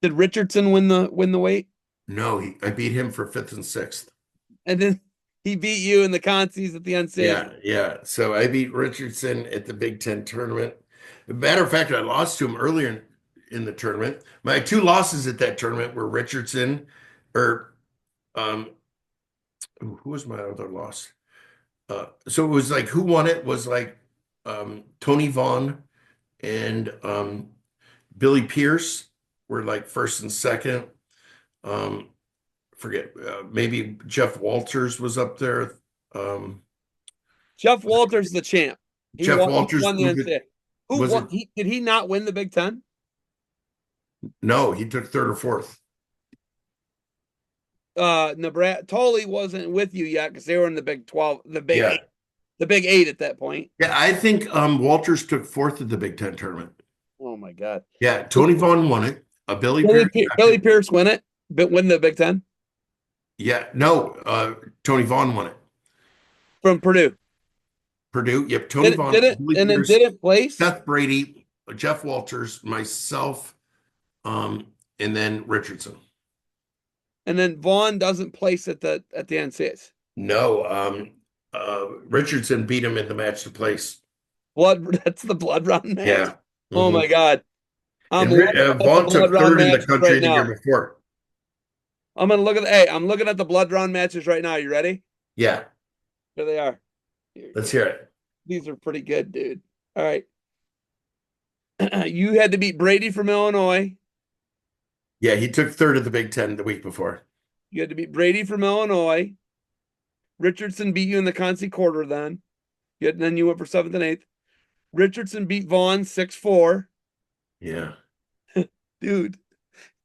Did Richardson win the weight? No, I beat him for fifth and sixth. And then he beat you in the consies at the NCAAs. Yeah, yeah. So I beat Richardson at the Big Ten tournament. Matter of fact, I lost to him earlier in the tournament. My two losses at that tournament were Richardson, or um, who was my other loss? So it was like who won it was like Tony Vaughn and Billy Pierce were like first and second. Um, forget maybe Jeff Walters was up there. Um, Jeff Walters the champ. Jeff He Walters won the NCAA. Who was won? it? Did he not win the Big Ten? No, he took third or fourth. Nebraska Tully wasn't with you yet because they were in the Big 12, Yeah. the Big Eight at that point. Yeah, I think Walters took fourth at the Big Ten tournament. Oh my God. Yeah, Tony Vaughn won it. Billy Pierce. Billy Pierce win it, but win the Big Ten Yeah, no, Tony Vaughn won it. from Purdue. Purdue. Yep, Tony Vaughn, Billy And then Pierce, didn't place, Seth Brady, Jeff Walters, myself, um, and then Richardson. and then Vaughn doesn't place at the NCAAs. No, Richardson beat him in the match to place. Blood. That's the blood round match. Yeah. Oh Hmm. my God. I'm And looking at the Vaughn blood took round third in the matches country right the year now. before. I'm looking at the blood round matches right now. You ready? Yeah, Here they are. let's hear it. These are pretty good, dude. All right. You had to beat Brady from Illinois. Yeah, he took third at the Big Ten the week before. You had to beat Brady from Illinois. Richardson beat you in the Concy quarter then. Then you went for seventh and eighth. Richardson beat Vaughn 6-4. Yeah. Dude,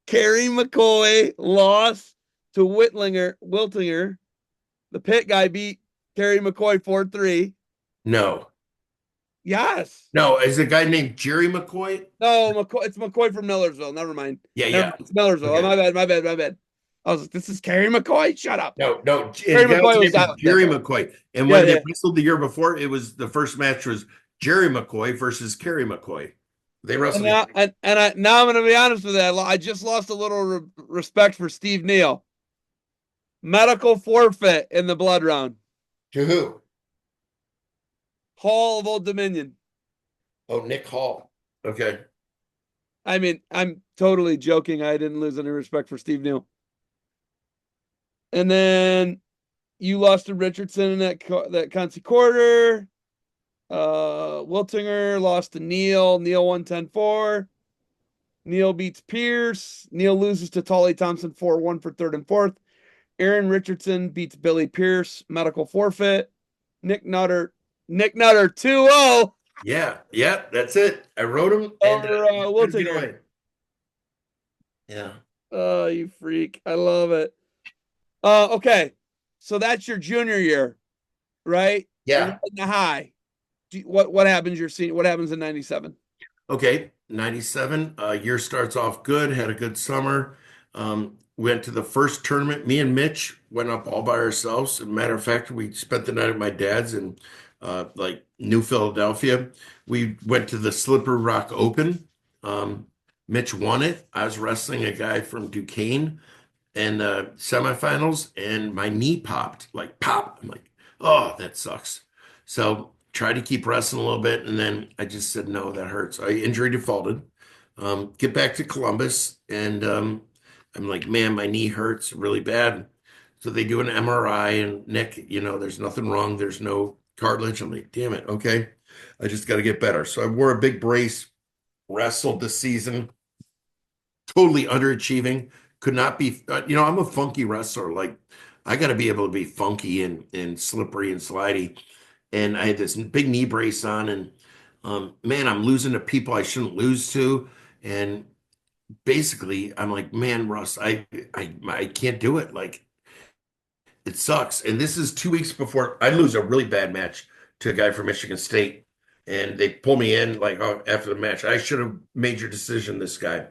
Kerry McCoy lost to Wiltinger. The pit guy beat Kerry McCoy 4-3. No. Yes. No, is a guy named Jerry McCoy? No, McCoy. It's McCoy from Millersville. Never mind. Yeah, Never yeah. mind. It's Millersville. Oh, Okay. my bad. My bad. My bad. I was like, this is Kerry McCoy. Shut up. No, no. The Kerry guy's McCoy name was is out. That's Jerry right. McCoy. And Yeah, when they yeah. wrestled the year before, it was the first match was Jerry McCoy versus Kerry McCoy. They And wrestled each now, now I'm going to be honest with you. I just lost a little respect for Steve Neal. Medical forfeit in the blood round. to who? Hall of Old Dominion. Oh, Nick Hall. Okay. I mean, I'm totally joking. I didn't lose any respect for Steve Neal. And then you lost to Richardson in that Concy quarter. Wiltinger lost to Neal. Neal won 10-4. Neal beats Pierce. Neal loses to Tully Thompson 4-1 for third and fourth. Aaron Richardson beats Billy Pierce. Medical forfeit. Nick Nutter 2-0 Yeah, yeah, that's it. I wrote him and over couldn't get Wiltinger. away. Yeah. Oh, you freak. I love it. Okay. So that's your junior year, right? You're Yeah. riding the high. What happens your senior? What happens in 97? Okay. 97. Year starts off good, had a good summer. Went to the first tournament. Me and Mitch went up all by ourselves. As a matter of fact, we spent the night at my dad's in like New Philadelphia. We went to the Slippery Rock Open. Um, Mitch won it. I was wrestling a guy from Duquesne and semifinals, and my knee popped, like pop. I'm like, oh, that sucks. So tried to keep wrestling a little bit, and then I just said, no, that hurts. I injury defaulted. Get back to Columbus, and I'm like, man, my knee hurts really bad. So they do an MRI, and Nick, there's nothing wrong. There's no cartilage. I'm like, damn it, okay. I just got to get better. So I wore a big brace, wrestled this season, totally underachieving. Could not be, I'm a funky wrestler. Like I got to be able to be funky and slippery and slidey. And I had this big knee brace on, and man, I'm losing to people I shouldn't lose to. And basically, I'm like, man, Russ, I can't do it. Like it sucks. And this is 2 weeks before I lose a really bad match to a guy from Michigan State. And they pull me in like after the match. I should have made your decision, this guy.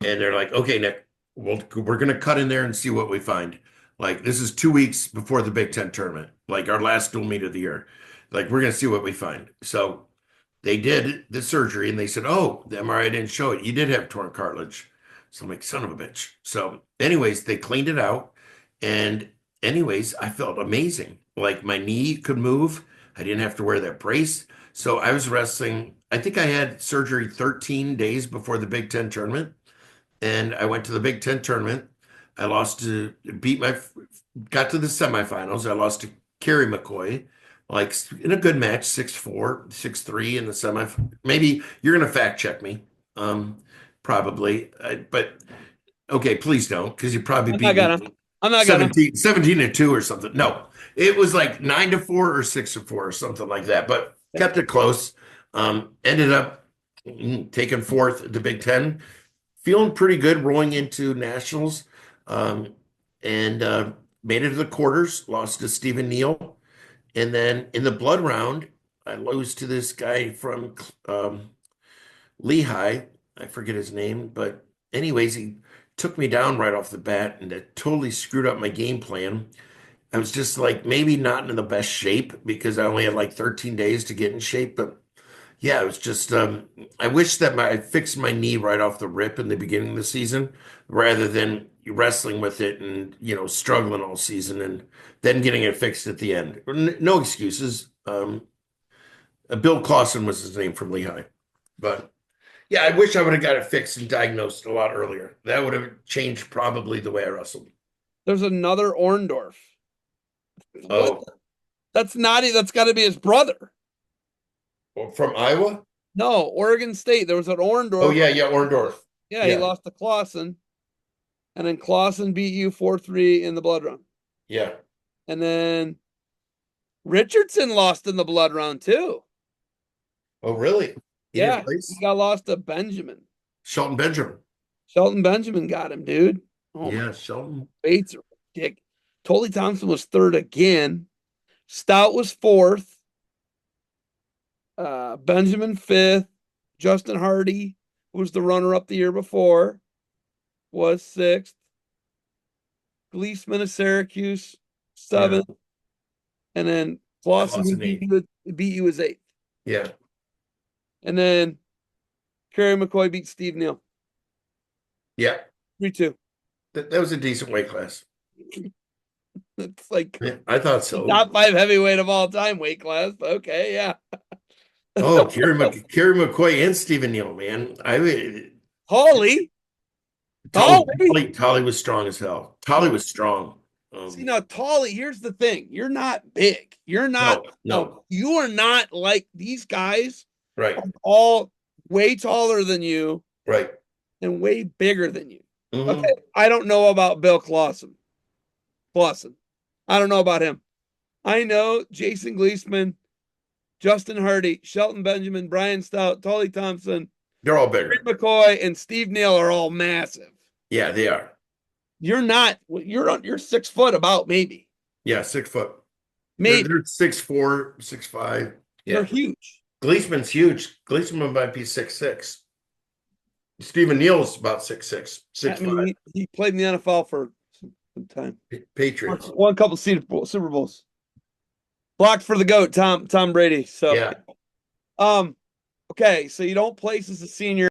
And they're like, okay, Nick, we're going to cut in there and see what we find. Like, this is 2 weeks before the Big Ten tournament, like our last dual meet of the year. Like, we're going to see what we find. So they did the surgery and they said, oh, the MRI didn't show it. You did have torn cartilage. So I'm like, son of a bitch. So, anyways, they cleaned it out. And, anyways, I felt amazing. Like, my knee could move. I didn't have to wear that brace. So I was wrestling. I think I had surgery 13 days before the Big Ten tournament, and I went to the Big Ten tournament. I lost to beat my got to the semifinals. I lost to Kerry McCoy, like in a good match, 6-4, 6-3 in the semi. Maybe you're gonna fact check me, probably, but okay, please don't, because you probably I'm not beat me gonna. I'm not gonna. 17-2 or something. No, it was like 9-4 or 6-4 or something like that, but kept it close. Ended up taking fourth at the Big Ten, feeling pretty good rolling into nationals, um, and made it to the quarters. Lost to Stephen Neal, and then in the blood round, I lose to this guy from Lehigh. I forget his name, but anyways, he took me down right off the bat, and it totally screwed up my game plan. I was just like maybe not in the best shape because I only had like 13 days to get in shape, but yeah, it was just I wish that I fixed my knee right off the rip in the beginning of the season rather than wrestling with it and struggling all season and then getting it fixed at the end. No excuses. Bill Clausen was his name from Lehigh. But yeah, I wish I would have got it fixed and diagnosed a lot earlier. That would have changed probably the way I wrestled. There's another Orndorff. What? Oh, That's not. That's got to be his brother. from Iowa? No, Oregon State. There was an Oh Orndorff. yeah, yeah, Orndorff. Yeah, he Yeah, lost to Clausen, and then Clausen beat you 4-3 in the blood run. yeah. And then Richardson lost in the blood round too. Oh, really? He didn't Yeah, he place? got lost to Benjamin. Shelton Benjamin. Shelton Benjamin got him, dude. Oh my, Yeah, Shelton. Bates are dick. Tully Thompson was third again. Stout was fourth. Benjamin fifth. Justin Hardy, who was the runner-up the year before, was sixth. Gleesman of Syracuse, Yeah. seventh. And then Clausen, who Clausen eight. beat you, was eighth. Yeah. And then Kerry McCoy beat Steve Neal. Yeah. 3-2. That was a decent weight class. It's like Yeah, I thought the so. top 5 heavyweight of all time weight class. Okay, yeah. Oh, Kerry McCoy and Stephen Neal, man. Holly. Tolly was strong as hell. Tolly was strong. See, now, Tolly, here's the thing. You're not big. You're not, no. You are not like these guys Right. are all way taller than you Right. and way bigger than you. Mm-hmm. Okay. I don't know about Bill Clausen. I don't know about him. I know Jason Gleesman, Justin Hardy, Shelton Benjamin, Brian Stout, Tully Thompson, They're all bigger. Rick McCoy, and Steve Neal are all massive. Yeah, they are. You're not. You're 6 foot about maybe. Yeah, 6 foot. Maybe They're 6'4", 6'5". Yeah. They're huge. Gleesman's huge. Gleesman might be 6'6". Stephen Neal's about 6'6", 6'5". He played in the NFL for some time. Patriots. Won a couple Super Bowls. Blocked for the GOAT, Tom Brady. So, Yeah. okay, so you don't place as a senior.